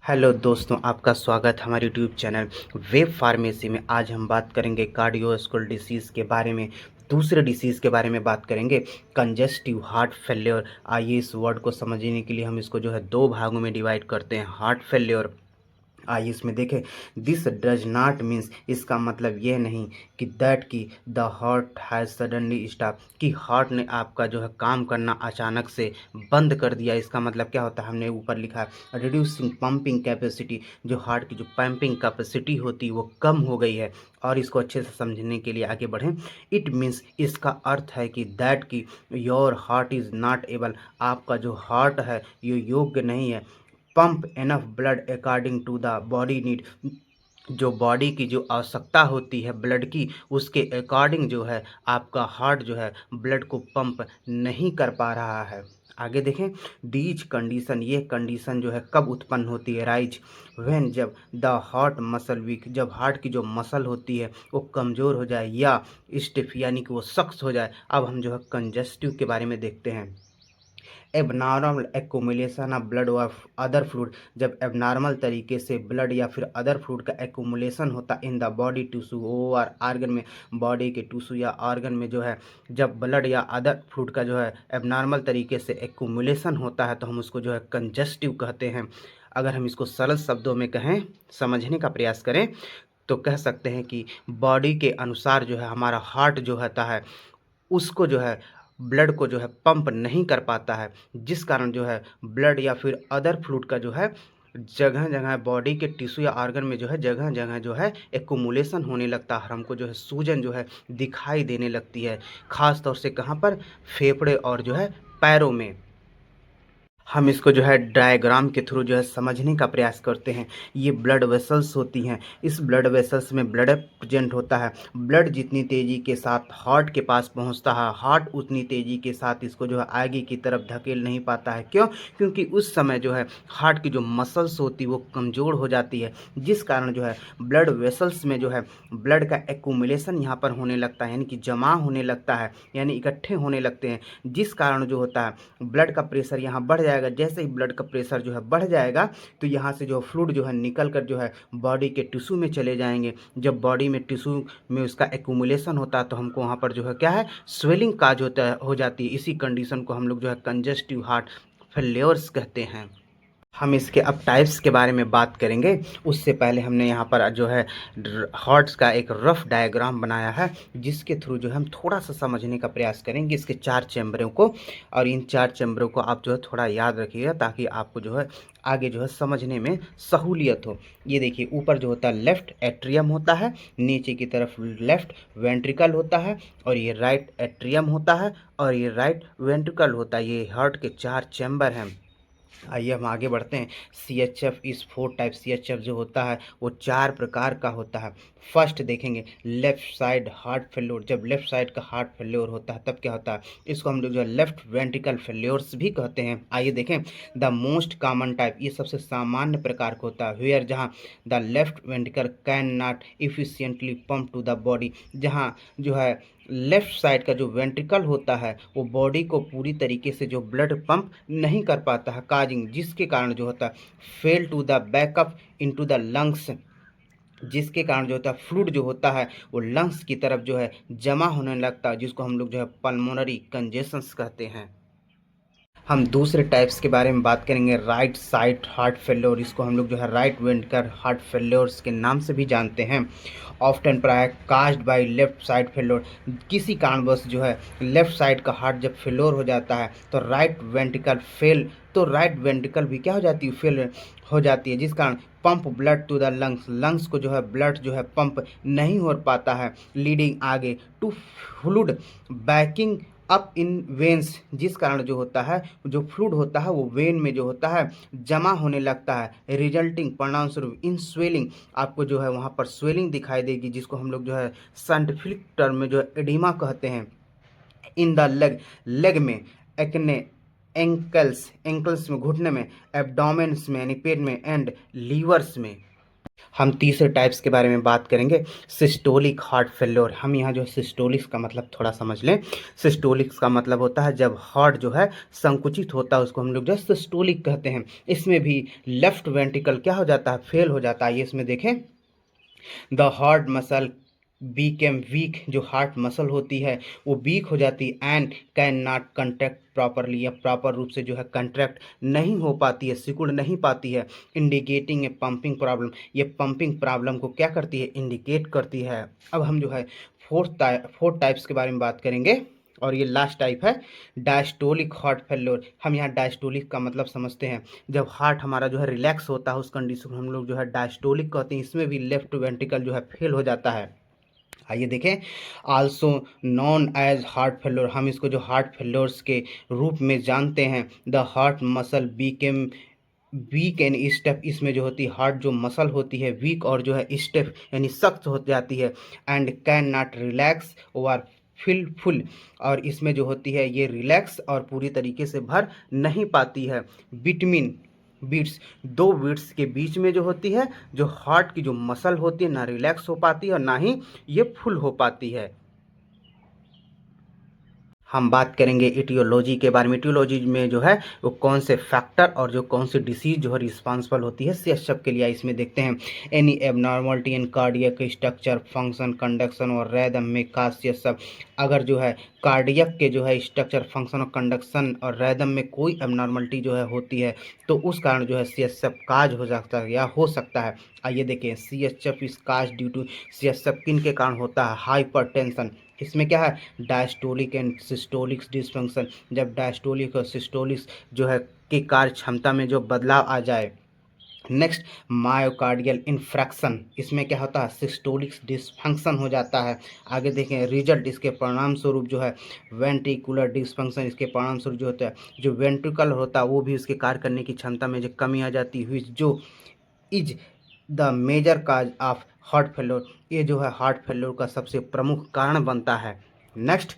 Hello दोस्तों, आपका स्वागत हमारे यूट्यूब चैनल वेब फार्मेसी में। आज हम बात करेंगे कार्डियोवास्कुलर डिसीज़ के बारे में। दूसरे डिसीज़ के बारे में बात करेंगे, कंजेस्टिव हार्ट फेल्योर। आइए इस वर्ड को समझने के लिए हम इसको जो है दो भागों में डिवाइड करते हैं, हार्ट फेल्योर। आइए इसमें देखें, दिस डज नॉट मीन्स, इसका मतलब यह नहीं कि दैट की the heart has suddenly stop, कि हार्ट ने आपका जो है काम करना अचानक से बंद कर दिया। इसका मतलब क्या होता है, हमने ऊपर लिखा है रिड्यूसिंग पंपिंग कैपेसिटी, जो हार्ट की जो पंपिंग कैपेसिटी होती है वो कम हो गई है। और इसको अच्छे से समझने के लिए आगे बढ़ें, इट मीन्स, इसका अर्थ है कि दैट की your heart is not able, आपका जो हार्ट है ये योग्य नहीं है, pump enough blood according to the body need, जो बॉडी की जो आवश्यकता होती है ब्लड की, उसके अकॉर्डिंग जो है आपका हार्ट जो है ब्लड को पंप नहीं कर पा रहा है। आगे देखें, दीज कंडीशन, ये कंडीशन जो है कब उत्पन्न होती है, राइज व्हेन, जब द हार्ट मसल वीक, जब हार्ट की जो मसल होती है वो कमज़ोर हो जाए या स्टिफ यानी कि वो सख्त हो जाए। अब हम जो है कंजस्टिव के बारे में देखते हैं। एबनॉर्मल एक्यूमुलेशन ऑफ ब्लड और अदर फ्लूइड, जब एबनॉर्मल तरीके से ब्लड या फिर अदर फ्लूइड का एक्यूमुलेशन होता इन द बॉडी टिश्यू और आर्गन में, बॉडी के टिश्यू या ऑर्गन में जो है जब ब्लड या अदर फ्लूइड का जो है एबनॉर्मल तरीके से एक्यूमुलेशन होता है तो हम उसको जो है कंजस्टिव कहते हैं। अगर हम इसको सरल शब्दों में कहें, समझने का प्रयास करें, तो कह सकते हैं कि बॉडी के अनुसार जो है हमारा हार्ट जो होता है उसको जो है ब्लड को जो है पंप नहीं कर पाता है, जिस कारण जो है ब्लड या फिर अदर फ्लूइड का जो है जगह जगह बॉडी के टिश्यू या ऑर्गन में जो है जगह जगह जो है एक्यूमुलेशन होने लगता है, हमको जो है सूजन जो है दिखाई देने लगती है, खास तौर से कहाँ पर, फेफड़े और जो है पैरों में। हम इसको जो है डायग्राम के थ्रू जो है समझने का प्रयास करते हैं। ये ब्लड वेसल्स होती हैं, इस ब्लड वेसल्स में ब्लड प्रेजेंट होता है। ब्लड जितनी तेज़ी के साथ हार्ट के पास पहुंचता है, हार्ट उतनी तेज़ी के साथ इसको जो है आगे की तरफ धकेल नहीं पाता है। क्यों? क्योंकि उस समय जो है हार्ट की जो मसल्स होती है वो कमज़ोर हो जाती है, जिस कारण जो है ब्लड वेसल्स में जो है ब्लड का एक्यूमुलेशन यहाँ पर होने लगता है, यानी कि जमा होने लगता है, यानी इकट्ठे होने लगते हैं, जिस कारण जो होता है ब्लड का प्रेशर यहाँ बढ़ जाएगा। जैसे ही ब्लड का प्रेशर जो है बढ़ जाएगा तो यहाँ से जो फ्लूइड जो है निकल कर जो है बॉडी के टिश्यू में चले जाएंगे। जब बॉडी में टिश्यू में उसका एक्यूमुलेशन होता है तो हमको वहाँ पर जो है क्या है, स्वेलिंग काज होता है, हो जाती है। इसी कंडीशन को हम लोग जो है कंजेस्टिव हार्ट फेल्योर्स कहते हैं। हम इसके अब टाइप्स के बारे में बात करेंगे, उससे पहले हमने यहाँ पर जो है हार्ट्स का एक रफ डायग्राम बनाया है, जिसके थ्रू जो है हम थोड़ा सा समझने का प्रयास करेंगे इसके चार चैम्बरों को। और इन चार चैम्बरों को आप जो है थोड़ा याद रखिएगा, ताकि आपको जो है आगे जो है समझने में सहूलियत हो। ये देखिए, ऊपर जो होता है लेफ्ट एट्रियम होता है, नीचे की तरफ लेफ्ट वेंट्रिकल होता है, और ये राइट एट्रियम होता है, और ये राइट वेंट्रिकल होता है। ये हार्ट के चार चैम्बर हैं। आइए हम आगे बढ़ते हैं। C H F is four type, C H F जो होता है वो चार प्रकार का होता है। फर्स्ट देखेंगे, लेफ्ट साइड हार्ट फेल्योर। जब लेफ्ट साइड का हार्ट फेल्योर होता है तब क्या होता है, इसको हम लोग जो है लेफ्ट वेंट्रिकल फेल्योर्स भी कहते हैं। आइए देखें, द मोस्ट कॉमन टाइप, ये सबसे सामान्य प्रकार का होता है, वेयर, जहाँ the left ventricle can not efficiently pump to the body, जहाँ जो है लेफ्ट साइड का जो वेंट्रिकल होता है वो बॉडी को पूरी तरीके से जो ब्लड पंप नहीं कर पाता है, काजिंग, जिसके कारण जो होता है fail to the backup into the lungs, जिसके कारण जो होता है फ्लूइड जो होता है वो लंग्स की तरफ जो है जमा होने लगता है, जिसको हम लोग जो है पल्मोनरी कंजेशंस कहते हैं। हम दूसरे टाइप्स के बारे में बात करेंगे, राइट साइड हार्ट फेल्योर। इसको हम लोग जो है राइट वेंट्रिकल हार्ट फेल्योर्स के नाम से भी जानते हैं। ऑफ्टन प्राय caused by left side failure, किसी कारणवश जो है लेफ्ट साइड का हार्ट जब फेल्योर हो जाता है तो राइट वेंट्रिकल फेल, तो राइट वेंट्रिकल भी क्या हो जाती है, फेल हो जाती है, जिस कारण pump blood to the lungs, lungs को जो है ब्लड जो है पंप नहीं हो पाता है, लीडिंग आगे to fluid backing up in veins, जिस कारण जो होता है जो फ्लूइड होता है वो वेन में जो होता है जमा होने लगता है, रिजल्टिंग परिणाम स्वरूप इन स्वेलिंग, आपको जो है वहाँ पर स्वेलिंग दिखाई देगी, जिसको हम लोग जो है साइंटिफिक टर्म में जो है एडिमा कहते हैं। इन द लेग, लेग में, एक्ने, एंकल्स, एंकल्स में घुटने में, एब्डोमेन्स में यानी पेट में, एंड लीवर्स में। हम तीसरे टाइप्स के बारे में बात करेंगे, सिस्टोलिक हार्ट फेल्योर। हम यहाँ जो सिस्टोलिक का मतलब थोड़ा समझ लें। सिस्टोलिक का मतलब होता है जब हार्ट जो है संकुचित होता है, उसको हम लोग जो है सिस्टोलिक कहते हैं। इसमें भी लेफ्ट वेंट्रिकल क्या हो जाता है, फेल हो जाता है। ये इसमें देखें, the heart muscle became weak, जो हार्ट मसल होती है वो वीक हो जाती है, and can not contract properly, या प्रॉपर रूप से जो है कंट्रैक्ट नहीं हो पाती है, सिकुड़ नहीं पाती है। इंडिकेटिंग ए पंपिंग प्रॉब्लम, ये पंपिंग प्रॉब्लम को क्या करती है, इंडिकेट करती है। अब हम जो है फोर्थ टाइप्स के बारे में बात करेंगे, और ये लास्ट टाइप है डायस्टोलिक हार्ट फेल्योर। हम यहाँ डायस्टोलिक का मतलब समझते हैं, जब हार्ट हमारा जो है रिलैक्स होता है उस कंडीशन को हम लोग जो है डायस्टोलिक कहते हैं। इसमें भी लेफ्ट वेंट्रिकल जो है फेल हो जाता है। आइए देखें, also known as heart failure, हम इसको जो हार्ट फेल्योर्स के रूप में जानते हैं। The heart muscle became weak and stiff, इसमें जो होती है हार्ट जो मसल होती है वीक और जो है स्टेप यानी सख्त हो जाती है। And can not relax over fill full, और इसमें जो होती है ये रिलैक्स और पूरी तरीके से भर नहीं पाती है। बिटवीन बीट्स, दो बीट्स के बीच में जो होती है, जो हार्ट की जो मसल होती है ना रिलैक्स हो पाती है और ना ही ये फुल हो पाती है। हम बात करेंगे इटियोलॉजी के बारे में। इटियोलॉजी में जो है वो कौन से फैक्टर और जो कौन सी डिसीज जो है रिस्पॉन्सिबल होती है सीएसएफ के लिए, इसमें देखते हैं। एनी एबनॉर्मलिटी इन कार्डियक स्ट्रक्चर फंक्शन कंडक्शन और रैदम में काज सीएसएफ, अगर जो है कार्डियक के जो है स्ट्रक्चर फंक्शन और कंडक्शन और रैदम में कोई एबनॉर्मलिटी जो है होती है तो उस कारण जो है सीएसएफ काज हो सकता है या हो सकता है। आइए देखें, CSF is cause due to, CSF किन के कारण होता है, हाइपरटेंशन। इसमें क्या है, डायस्टोलिक एंड सिस्टोलिक डिसफंक्शन, जब डायस्टोलिक और सिस्टोलिक जो है की कार्य क्षमता में जो बदलाव आ जाए। नेक्स्ट, मायोकार्डियल इन्फ्रैक्शन, इसमें क्या होता है, सिस्टोलिक डिसफंक्शन हो जाता है। आगे देखें, रिजल्ट इसके परिणाम स्वरूप जो है वेंट्रिकुलर डिसफंक्शन, इसके परिणाम स्वरूप जो होता है जो वेंट्रिकल होता है वो भी उसके कार्य करने की क्षमता में जो कमी आ जाती हुई, जो is the major cause of heart failure, ये जो है हार्ट फेल्योर का सबसे प्रमुख कारण बनता है। नेक्स्ट,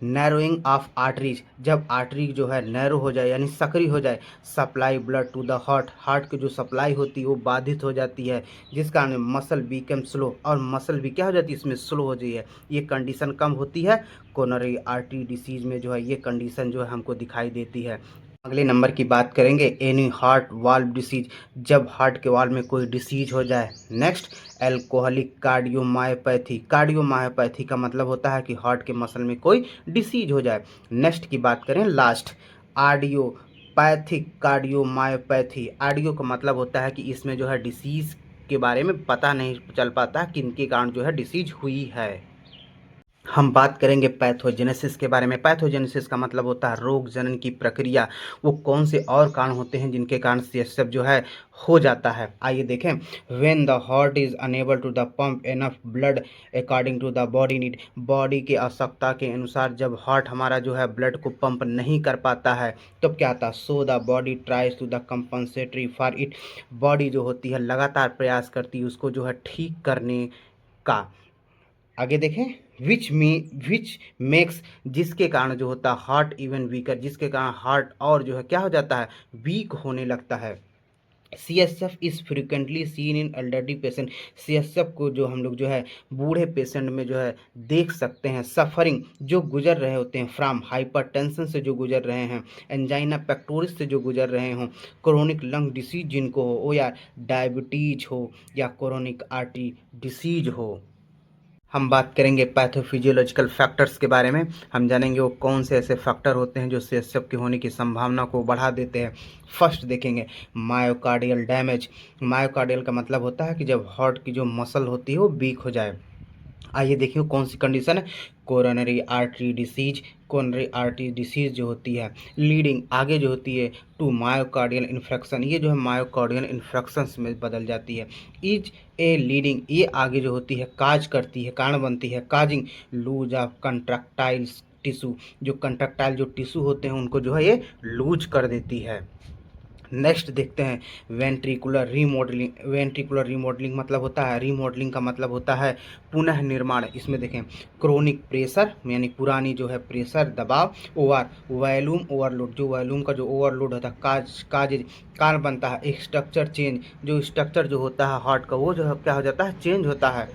नैरोइंग ऑफ आर्टरीज, जब आर्टरी जो है नैरो हो जाए यानी सक्रिय हो जाए, supply blood to the heart, heart की जो सप्लाई होती है वो बाधित हो जाती है, जिस कारण मसल बीकम स्लो, और मसल भी क्या हो जाती है इसमें स्लो हो जाती है। ये कंडीशन कम होती है कोरोनरी आर्टरी डिसीज में, जो है ये कंडीशन जो है हमको दिखाई देती है। अगले नंबर की बात करेंगे, एनी हार्ट वाल्व डिसीज, जब हार्ट के वाल्व में कोई डिसीज हो जाए। नेक्स्ट, एल्कोहलिक कार्डियोमायोपैथी, कार्डियोमायोपैथी का मतलब होता है कि हार्ट के मसल में कोई डिसीज हो जाए। नेक्स्ट की बात करें, लास्ट, आर्डियोपैथिक कार्डियोमायोपैथी, आर्डियो का मतलब होता है कि इसमें जो है डिसीज के बारे में पता नहीं चल पाता किन के कारण जो है डिसीज हुई है। हम बात करेंगे पैथोजेनेसिस के बारे में। पैथोजेनेसिस का मतलब होता है रोग जनन की प्रक्रिया, वो कौन से और कारण होते हैं जिनके कारण सीएसएफ जो है हो जाता है। आइए देखें, when the heart is unable to the pump enough blood according to the body need, body की आवश्यकता के अनुसार जब हार्ट हमारा जो है ब्लड को पंप नहीं कर पाता है तब क्या आता है, so the body tries to the compensatory for it, body जो होती है लगातार प्रयास करती है उसको जो है ठीक करने का। आगे देखें, विच मेक्स, जिसके कारण जो होता है हार्ट इवन वीकर, जिसके कारण हार्ट और जो है क्या हो जाता है, वीक होने लगता है। CSF is frequently seen in elderly patient, CSF को जो हम लोग जो है बूढ़े पेशेंट में जो है देख सकते हैं। सफरिंग, जो गुजर रहे होते हैं फ्राम हाइपरटेंशन से जो गुजर रहे हैं, एंजाइना पेक्टोरिस से जो गुजर रहे हों, क्रोनिक लंग डिसीज जिनको हो या डायबिटीज हो या क्रोनिक आर्टरी डिसीज हो। हम बात करेंगे पैथोफिजियोलॉजिकल फैक्टर्स के बारे में। हम जानेंगे वो कौन से ऐसे फैक्टर होते हैं जो सीएसएफ के होने की संभावना को बढ़ा देते हैं। फर्स्ट देखेंगे, मायोकार्डियल डैमेज, मायोकार्डियल का मतलब होता है कि जब हार्ट की जो मसल होती है वो वीक हो जाए। आइए देखिए कौन सी कंडीशन है, coronary artery disease, coronary artery disease जो होती है लीडिंग आगे जो होती है टू मायोकार्डियल इन्फेक्शन, ये जो है मायोकार्डियल इन्फेक्शंस में बदल जाती है। इज ए लीडिंग, ये आगे जो होती है काज करती है, कारण बनती है, काजिंग लूज ऑफ कंट्रैक्टाइल्स टिश्यू, जो कंट्रैक्टाइल जो टिश्यू होते हैं उनको जो है ये लूज कर देती है। नेक्स्ट देखते हैं वेंट्रिकुलर रीमॉडलिंग। वेंट्रिकुलर रीमॉडलिंग मतलब होता है, रीमॉडलिंग का मतलब होता है पुनः निर्माण। इसमें देखें क्रोनिक प्रेशर यानी पुरानी जो है प्रेशर दबाव, ओवर वॉल्यूम ओवरलोड, जो वॉल्यूम का जो ओवरलोड होता है कारण बनता है। एक स्ट्रक्चर चेंज, जो स्ट्रक्चर जो होता है हार्ट का वो जो है क्या हो जाता है, चेंज होता है।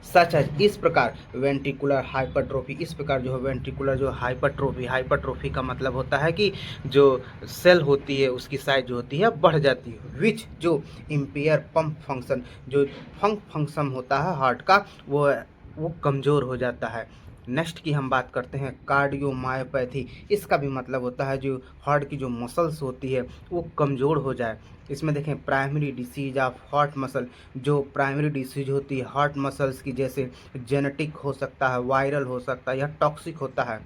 सच है इस प्रकार वेंट्रिकुलर हाइपरट्रोफी, इस प्रकार जो है वेंट्रिकुलर जो हाइपरट्रोफी, हाइपरट्रोफी का मतलब होता है कि जो सेल होती है उसकी साइज जो होती है बढ़ जाती है। विच जो इम्पेयर पंप फंक्शन, जो फंक्शन होता है हार्ट का वो कमज़ोर हो जाता है। नेक्स्ट की हम बात करते हैं कार्डियोमायोपैथी। इसका भी मतलब होता है जो हार्ट की जो मसल्स होती है वो कमज़ोर हो जाए। इसमें देखें primary disease of heart muscle, जो प्राइमरी डिसीज होती है हार्ट मसल्स की, जैसे जेनेटिक हो सकता है, वायरल हो सकता है या टॉक्सिक होता है।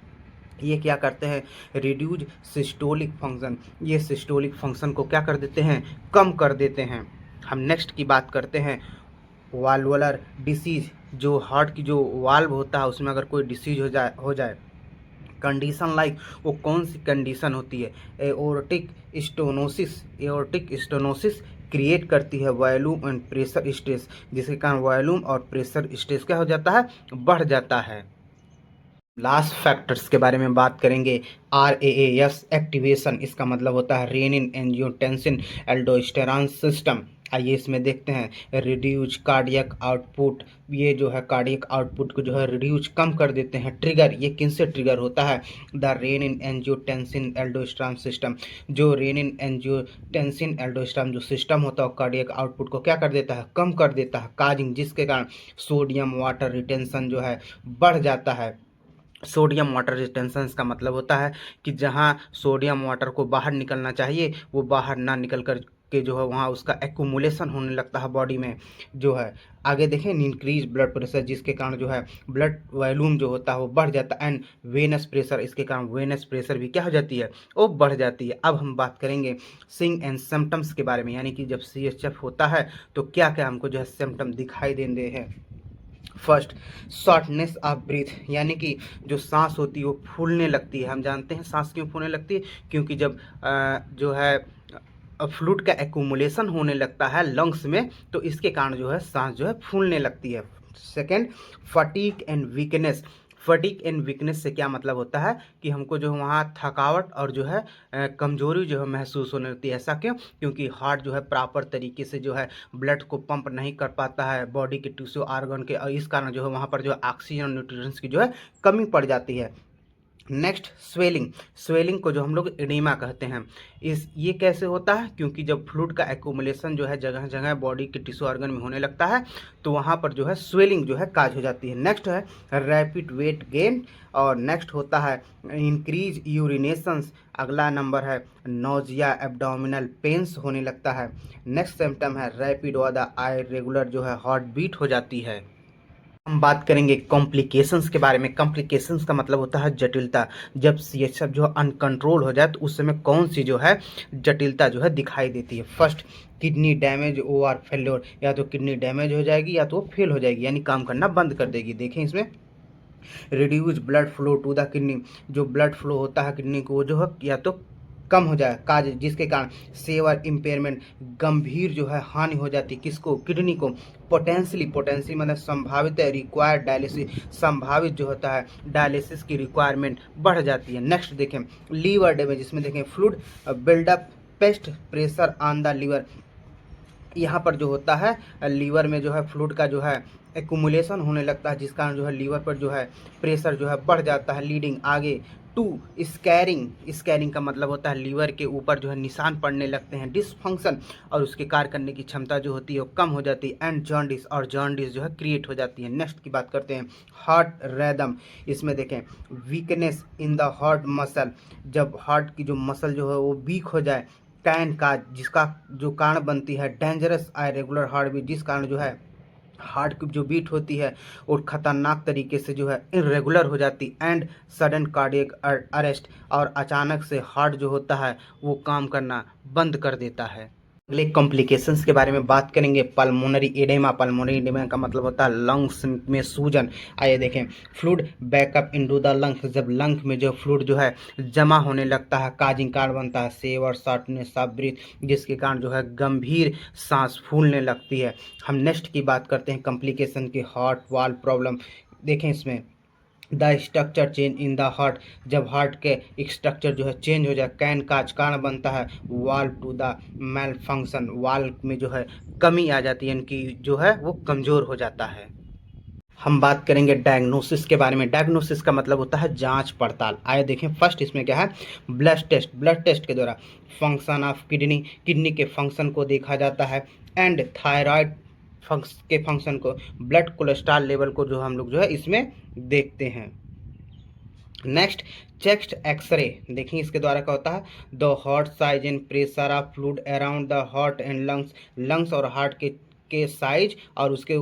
ये क्या करते हैं, रिड्यूज सिस्टोलिक फंक्शन, ये सिस्टोलिक फंक्शन को क्या कर देते हैं, कम कर देते हैं। हम नेक्स्ट की बात करते हैं वाल्वुलर डिसीज, जो हार्ट की जो वाल्व होता है उसमें अगर कोई डिसीज हो जाए कंडीशन लाइक, वो कौन सी कंडीशन होती है, aortic stenosis. Aortic stenosis create करती है वॉल्यूम एंड प्रेशर स्ट्रेस, जिसके कारण वॉल्यूम और प्रेशर स्ट्रेस क्या हो जाता है, बढ़ जाता है। लास्ट फैक्टर्स के बारे में बात करेंगे। RAAS एक्टिवेशन, इसका मतलब होता है रेनिन एंजियोटेंसिन एल्डोस्टेरॉन सिस्टम। आइए इसमें देखते हैं रिड्यूज कार्डियक आउटपुट, ये जो है कार्डियक आउटपुट को जो है रिड्यूज कम कर देते हैं। ट्रिगर, ये किन से ट्रिगर होता है, the renin angiotensin aldosterone system. जो रेनिन एंजियोटेंसिन एल्डोस्टेरॉन जो सिस्टम होता है कार्डियक आउटपुट को क्या कर देता है, कम कर देता है, काजिंग, जिसके कारण सोडियम वाटर रिटेंशन जो है बढ़ जाता है। सोडियम वाटर रिटेंशन का मतलब होता है कि जहाँ सोडियम वाटर को बाहर निकलना चाहिए वो बाहर ना निकल कर के जो है वहाँ उसका एक्यूमुलेशन होने लगता है बॉडी में जो है। आगे देखें इंक्रीज ब्लड प्रेशर, जिसके कारण जो है ब्लड वॉल्यूम जो होता है वो बढ़ जाता है। एंड वेनस प्रेशर, इसके कारण वेनस प्रेशर भी क्या हो जाती है, वो बढ़ जाती है। अब हम बात करेंगे सिंग एंड सिम्टम्स के बारे में, यानी कि जब CHF होता है तो क्या क्या हमको जो है सिम्टम दिखाई दे रहे हैं। फर्स्ट, शॉर्टनेस ऑफ ब्रीथ, यानी कि जो सांस होती है वो फूलने लगती है। हम जानते हैं सांस क्यों फूलने लगती है, क्योंकि जब जो है फ्लूइड का एक्यूमुलेशन होने लगता है लंग्स में, तो इसके कारण जो है सांस जो है फूलने लगती है। Second, fatigue and weakness. Fatigue and weakness से क्या मतलब होता है कि हमको जो वहाँ थकावट और जो है कमजोरी जो है महसूस होने लगती है। ऐसा क्यों, क्योंकि हार्ट जो है प्रॉपर तरीके से जो है ब्लड को पंप नहीं कर पाता है बॉडी के टिश्यू ऑर्गन के, और इस कारण जो है वहाँ पर जो है ऑक्सीजन न्यूट्रिएंट्स की जो है कमी पड़ जाती है। Next, swelling. स्वेलिंग को जो हम लोग एडिमा कहते हैं, ये कैसे होता है, क्योंकि जब फ्लूइड का एक्यूमुलेशन जो है जगह जगह बॉडी के टिश्यू ऑर्गन में होने लगता है तो वहाँ पर जो है स्वेलिंग जो है काज हो जाती है। नेक्स्ट है रैपिड वेट गेन, और नेक्स्ट होता है इंक्रीज यूरिनेशंस। अगला नंबर है नोजिया, एब्डोमिनल पेन्स होने लगता है। नेक्स्ट सिम्टम है रैपिड और द इरेगुलर, जो है हार्ट बीट हो जाती है। हम बात करेंगे कॉम्प्लिकेशंस के बारे में। कॉम्प्लिकेशंस का मतलब होता है जटिलता। जब CHF जो अनकंट्रोल हो जाए तो उस समय कौन सी जो है जटिलता जो है दिखाई देती है। First, kidney damage over failure, या तो किडनी डैमेज हो जाएगी या तो फेल हो जाएगी, यानी काम करना बंद कर देगी। देखें इसमें reduce blood flow to the kidney, जो ब्लड फ्लो होता है किडनी को वो जो है या तो कम हो जाए काज, जिसके कारण सेवर इम्पेयरमेंट, गंभीर जो है हानि हो जाती है किसको, किडनी को। पोटेंशियली मतलब संभावित है, रिक्वायर्ड डायलिसिस, संभावित जो होता है डायलिसिस की रिक्वायरमेंट बढ़ जाती है। नेक्स्ट देखें लीवर डैमेज, इसमें देखें fluid buildup, paste pressure on the liver. यहाँ पर जो होता है लीवर में जो है फ्लूइड का जो है एक्यूमुलेशन होने लगता है, जिस कारण जो है लीवर पर जो है प्रेशर जो है बढ़ जाता है। लीडिंग आगे टू स्कैरिंग, स्कैरिंग का मतलब होता है लीवर के ऊपर जो है निशान पड़ने लगते हैं। डिसफंक्शन, और उसके कार्य करने की क्षमता जो होती है वो कम हो जाती है। एंड जॉन्डिस, और जॉन्डिस जो है क्रिएट हो जाती है। नेक्स्ट की बात करते हैं हार्ट रैदम। इसमें देखें weakness in the heart muscle, जब हार्ट की जो मसल जो है वो वीक हो जाए। कैन का, जिसका जो कारण बनती है डेंजरस इरेगुलर हार्ट बीट, जिस कारण जो है हार्ट की जो बीट होती है और ख़तरनाक तरीके से जो है इरेगुलर हो जाती। एंड सडन कार्डियक अरेस्ट, और अचानक से हार्ट जो होता है वो काम करना बंद कर देता है। अगले कॉम्प्लिकेशंस के बारे में बात करेंगे। पल्मोनरी एडेमा, पल्मोनरी एडेमा का मतलब होता है लंग्स में सूजन। आइए देखें, fluid backup into the lungs, जब लंग में जो फ्लूइड जो है जमा होने लगता है, काजिंग कार्ड बनता है, सेवर शॉर्टनेस ऑफ ब्रीथ, जिसके कारण जो है गंभीर सांस फूलने लगती है। हम नेक्स्ट की बात करते हैं कॉम्प्लिकेशन की, हार्ट वाल्व प्रॉब्लम। देखें इसमें the structure change in the heart, जब हार्ट के स्ट्रक्चर जो है चेंज हो जाए, कैन काज कारण बनता है, valve to the malfunction, valve में जो है कमी आ जाती है, यानी कि जो है वो कमज़ोर हो जाता है। हम बात करेंगे डायग्नोसिस के बारे में। डायग्नोसिस का मतलब होता है जांच पड़ताल। आइए देखें, फर्स्ट इसमें क्या है, ब्लड टेस्ट। ब्लड टेस्ट के द्वारा फंक्शन ऑफ किडनी, किडनी के फंक्शन को देखा जाता है, एंड थायराइड के फंक्शन को, ब्लड कोलेस्ट्रॉल लेवल को जो हम लोग जो है इसमें देखते हैं। Next, chest X ray. देखिए इसके द्वारा क्या होता है, the heart size and pressure of fluid around the heart and lungs, lungs और हार्ट के साइज और उसके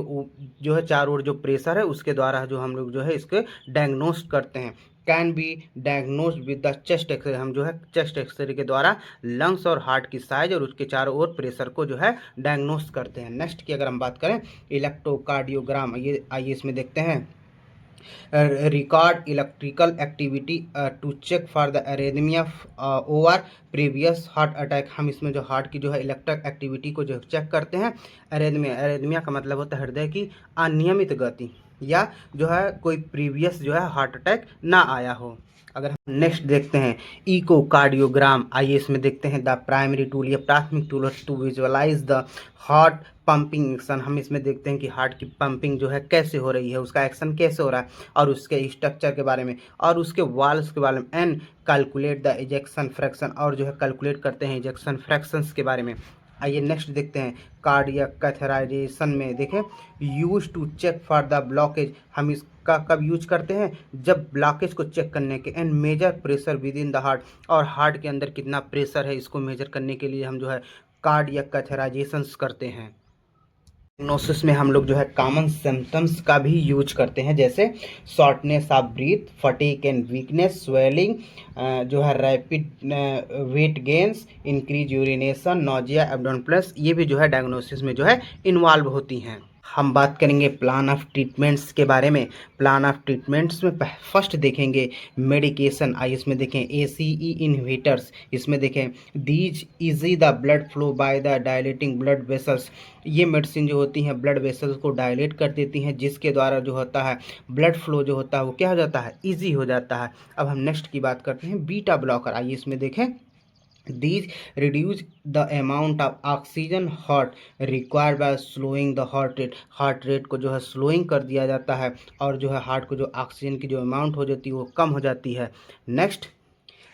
जो है चारों ओर जो प्रेशर है उसके द्वारा जो हम लोग जो है इसके डायग्नोस करते हैं। Can be diagnosed with the chest X ray, हम जो है चेस्ट एक्सरे के द्वारा लंग्स और हार्ट की साइज और उसके चारों ओर प्रेशर को जो है डायग्नोस करते हैं। नेक्स्ट की अगर हम बात करें, इलेक्ट्रोकार्डियोग्राम, ये आइए इसमें देखते हैं। Record electrical activity to check for the arrhythmia over previous heart attack, हम इसमें जो हार्ट की जो है इलेक्ट्रिक एक्टिविटी को जो चेक करते हैं। अरेथमिया, अरेथमिया का मतलब होता है हृदय की अनियमित गति, या जो है कोई प्रीवियस जो है हार्ट अटैक ना आया हो। अगर हम नेक्स्ट देखते हैं इकोकार्डियोग्राम, आइए इसमें देखते हैं द प्राइमरी टूल, ये प्राथमिक tool to visualize the heart pumping action, हम इसमें देखते हैं कि हार्ट की पंपिंग जो है कैसे हो रही है, उसका एक्शन कैसे हो रहा है, और उसके स्ट्रक्चर के बारे में और उसके वाल्व्स के बारे में, and calculate the ejection fraction, और जो है कैलकुलेट करते हैं इजेक्शन फ्रैक्शंस के बारे में। आइए नेक्स्ट देखते हैं कार्डियक कैथेराइजेशन में, देखें use to check for the blockage, हम इसका कब यूज करते हैं, जब ब्लॉकेज को चेक करने के, and major pressure with in the heart, और हार्ट के अंदर कितना प्रेशर है इसको मेजर करने के लिए हम जो है कार्डियक कैथेराइजेशंस करते हैं। डायग्नोसिस में हम लोग जो है कॉमन सिम्टम्स का भी यूज करते हैं, जैसे shortness of breath, fatigue and weakness, swelling, जो है rapid wait gains, increase urination, nausea, abdomen plus, ये भी जो है डायग्नोसिस में जो है इन्वॉल्व होती हैं। हम बात करेंगे प्लान ऑफ ट्रीटमेंट्स के बारे में। प्लान ऑफ ट्रीटमेंट्स में फर्स्ट देखेंगे मेडिकेशन, आइए इसमें देखें ACE इनहिबिटर्स, इसमें देखें these easy the blood flow by the dilating blood vessels, ये मेडिसिन जो होती हैं ब्लड वेसल्स को डायलेट कर देती हैं, जिसके द्वारा जो होता है ब्लड फ्लो जो होता है वो क्या हो जाता है, ईजी हो जाता है। अब हम नेक्स्ट की बात करते हैं बीटा ब्लॉकर, आइए इसमें देखें these reduce the amount of oxygen heart required by slowing the heart rate, heart rate को जो है स्लोइंग कर दिया जाता है, और जो है हार्ट को जो ऑक्सीजन की जो अमाउंट हो जाती है वो कम हो जाती है। Next,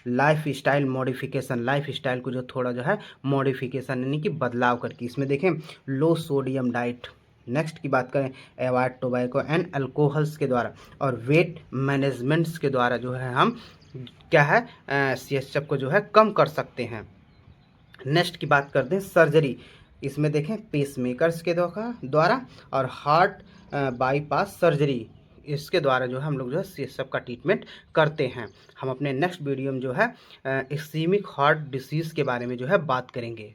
life style modification, life style को जो थोड़ा जो है मॉडिफिकेशन यानी कि बदलाव करके, इसमें देखें लो सोडियम डाइट। नेक्स्ट की बात करें अवॉइड टोबैको एंड अल्कोहल्स के द्वारा, और वेट मैनेजमेंट्स के द्वारा जो है हम क्या है CHF को जो है कम कर सकते हैं। नेक्स्ट की बात करते हैं सर्जरी, इसमें देखें पेसमेकर्स के द्वारा और हार्ट बाईपास सर्जरी, इसके द्वारा जो है हम लोग जो है CHF का ट्रीटमेंट करते हैं। हम अपने नेक्स्ट वीडियो में जो है इस्कीमिक हार्ट डिसीज़ के बारे में जो है बात करेंगे।